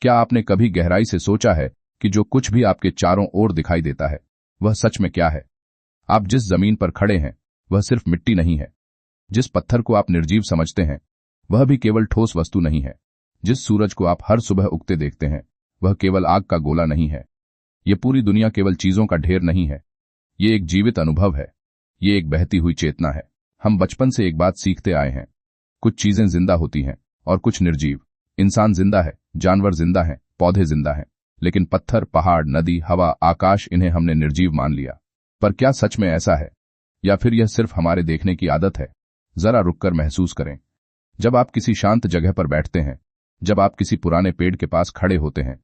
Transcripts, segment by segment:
क्या आपने कभी गहराई से सोचा है कि जो कुछ भी आपके चारों ओर दिखाई देता है वह सच में क्या है? आप जिस जमीन पर खड़े हैं वह सिर्फ मिट्टी नहीं है। जिस पत्थर को आप निर्जीव समझते हैं वह भी केवल ठोस वस्तु नहीं है। जिस सूरज को आप हर सुबह उगते देखते हैं वह केवल आग का गोला नहीं है। ये पूरी दुनिया केवल चीजों का ढेर नहीं है, ये एक जीवित अनुभव है, ये एक बहती हुई चेतना है। हम बचपन से एक बात सीखते आए हैं, कुछ चीजें जिंदा होती हैं और कुछ निर्जीव। इंसान जिंदा है, जानवर जिंदा हैं, पौधे जिंदा हैं, लेकिन पत्थर, पहाड़, नदी, हवा, आकाश, इन्हें हमने निर्जीव मान लिया। पर क्या सच में ऐसा है, या फिर यह सिर्फ हमारे देखने की आदत है? जरा रुककर महसूस करें। जब आप किसी शांत जगह पर बैठते हैं, जब आप किसी पुराने पेड़ के पास खड़े होते हैं,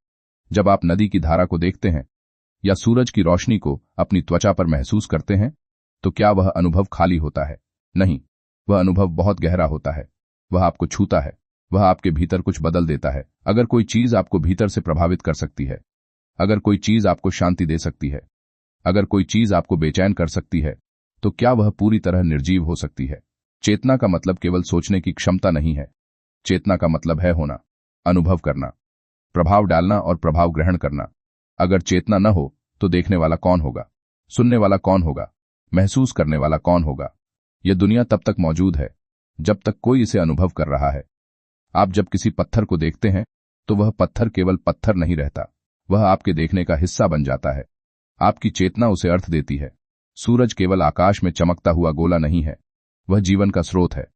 जब आप नदी की धारा को देखते हैं या सूरज की रोशनी को अपनी त्वचा पर महसूस करते हैं, तो क्या वह अनुभव खाली होता है? नहीं, वह अनुभव बहुत गहरा होता है। वह आपको छूता है, वह आपके भीतर कुछ बदल देता है। अगर कोई चीज आपको भीतर से प्रभावित कर सकती है, अगर कोई चीज आपको शांति दे सकती है, अगर कोई चीज आपको बेचैन कर सकती है, तो क्या वह पूरी तरह निर्जीव हो सकती है? चेतना का मतलब केवल सोचने की क्षमता नहीं है। चेतना का मतलब है होना, अनुभव करना, प्रभाव डालना और प्रभाव ग्रहण करना। अगर चेतना न हो तो देखने वाला कौन होगा, सुनने वाला कौन होगा, महसूस करने वाला कौन होगा? यह दुनिया तब तक मौजूद है जब तक कोई इसे अनुभव कर रहा है। आप जब किसी पत्थर को देखते हैं तो वह पत्थर केवल पत्थर नहीं रहता, वह आपके देखने का हिस्सा बन जाता है। आपकी चेतना उसे अर्थ देती है। सूरज केवल आकाश में चमकता हुआ गोला नहीं है, वह जीवन का स्रोत है।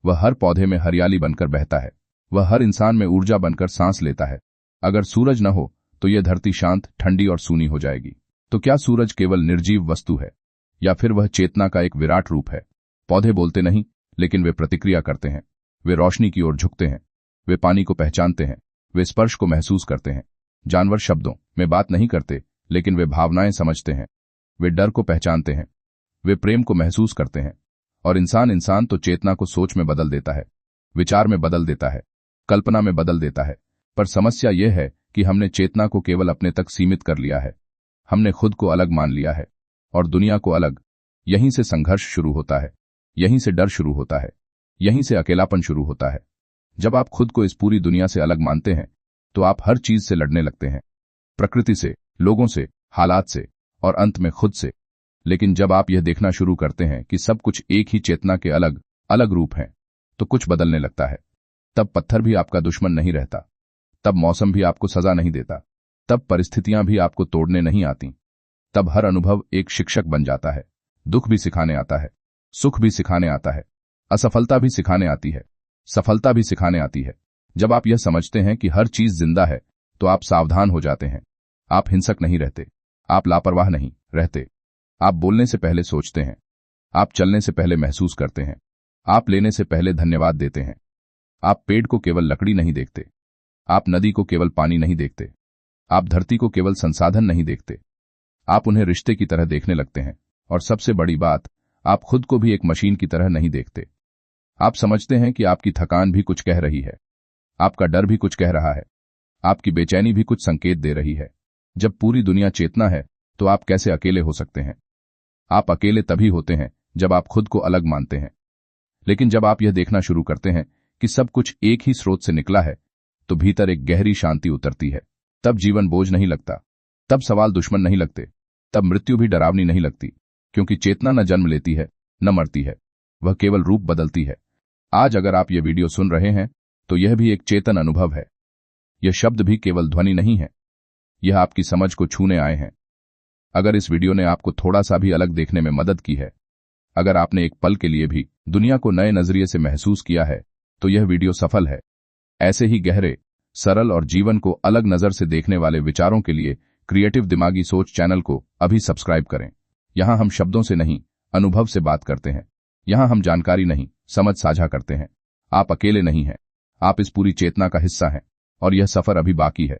वह हर पौधे में हरियाली बनकर बहता है, वह हर इंसान में ऊर्जा बनकर सांस लेता है। अगर सूरज न हो तो यह धरती शांत, ठंडी और सूनी हो जाएगी। तो क्या सूरज केवल निर्जीव वस्तु है, या फिर वह चेतना का एक विराट रूप है? पौधे बोलते नहीं, लेकिन वे प्रतिक्रिया करते हैं। वे रोशनी की ओर झुकते हैं, वे पानी को पहचानते हैं, वे स्पर्श को महसूस करते हैं। जानवर शब्दों में बात नहीं करते, लेकिन वे भावनाएं समझते हैं। वे डर को पहचानते हैं, वे प्रेम को महसूस करते हैं। और इंसान तो चेतना को सोच में बदल देता है, विचार में बदल देता है, कल्पना में बदल देता है। पर समस्या यह है कि हमने चेतना को केवल अपने तक सीमित कर लिया है। हमने खुद को अलग मान लिया है और दुनिया को अलग। यहीं से संघर्ष शुरू होता है, यहीं से डर शुरू होता है, यहीं से अकेलापन शुरू होता है। जब आप खुद को इस पूरी दुनिया से अलग मानते हैं तो आप हर चीज से लड़ने लगते हैं, प्रकृति से, लोगों से, हालात से और अंत में खुद से। लेकिन जब आप यह देखना शुरू करते हैं कि सब कुछ एक ही चेतना के अलग अलग रूप हैं, तो कुछ बदलने लगता है। तब पत्थर भी आपका दुश्मन नहीं रहता, तब मौसम भी आपको सजा नहीं देता, तब परिस्थितियां भी आपको तोड़ने नहीं आती। तब हर अनुभव एक शिक्षक बन जाता है। दुख भी सिखाने आता है, सुख भी सिखाने आता है, असफलता भी सिखाने आती है, सफलता भी सिखाने आती है। जब आप यह समझते हैं कि हर चीज जिंदा है तो आप सावधान हो जाते हैं। आप हिंसक नहीं रहते, आप लापरवाह नहीं रहते। आप बोलने से पहले सोचते हैं, आप चलने से पहले महसूस करते हैं, आप लेने से पहले धन्यवाद देते हैं। आप पेड़ को केवल लकड़ी नहीं देखते, आप नदी को केवल पानी नहीं देखते, आप धरती को केवल संसाधन नहीं देखते, आप उन्हें रिश्ते की तरह देखने लगते हैं। और सबसे बड़ी बात, आप खुद को भी एक मशीन की तरह नहीं देखते। आप समझते हैं कि आपकी थकान भी कुछ कह रही है, आपका डर भी कुछ कह रहा है, आपकी बेचैनी भी कुछ संकेत दे रही है। जब पूरी दुनिया चेतना है तो आप कैसे अकेले हो सकते हैं? आप अकेले तभी होते हैं जब आप खुद को अलग मानते हैं। लेकिन जब आप यह देखना शुरू करते हैं कि सब कुछ एक ही स्रोत से निकला है, तो भीतर एक गहरी शांति उतरती है। तब जीवन बोझ नहीं लगता, तब सवाल दुश्मन नहीं लगते, तब मृत्यु भी डरावनी नहीं लगती। क्योंकि चेतना न जन्म लेती है, न मरती है, वह केवल रूप बदलती है। आज अगर आप ये वीडियो सुन रहे हैं तो यह भी एक चेतन अनुभव है। यह शब्द भी केवल ध्वनि नहीं है, यह आपकी समझ को छूने आए हैं। अगर इस वीडियो ने आपको थोड़ा सा भी अलग देखने में मदद की है, अगर आपने एक पल के लिए भी दुनिया को नए नजरिए से महसूस किया है, तो यह वीडियो सफल है। ऐसे ही गहरे, सरल और जीवन को अलग नजर से देखने वाले विचारों के लिए क्रिएटिव दिमागी सोच चैनल को अभी सब्सक्राइब करें। यहां हम शब्दों से नहीं, अनुभव से बात करते हैं। यहां हम जानकारी नहीं, समझ साझा करते हैं। आप अकेले नहीं हैं, आप इस पूरी चेतना का हिस्सा हैं और यह सफर अभी बाकी है।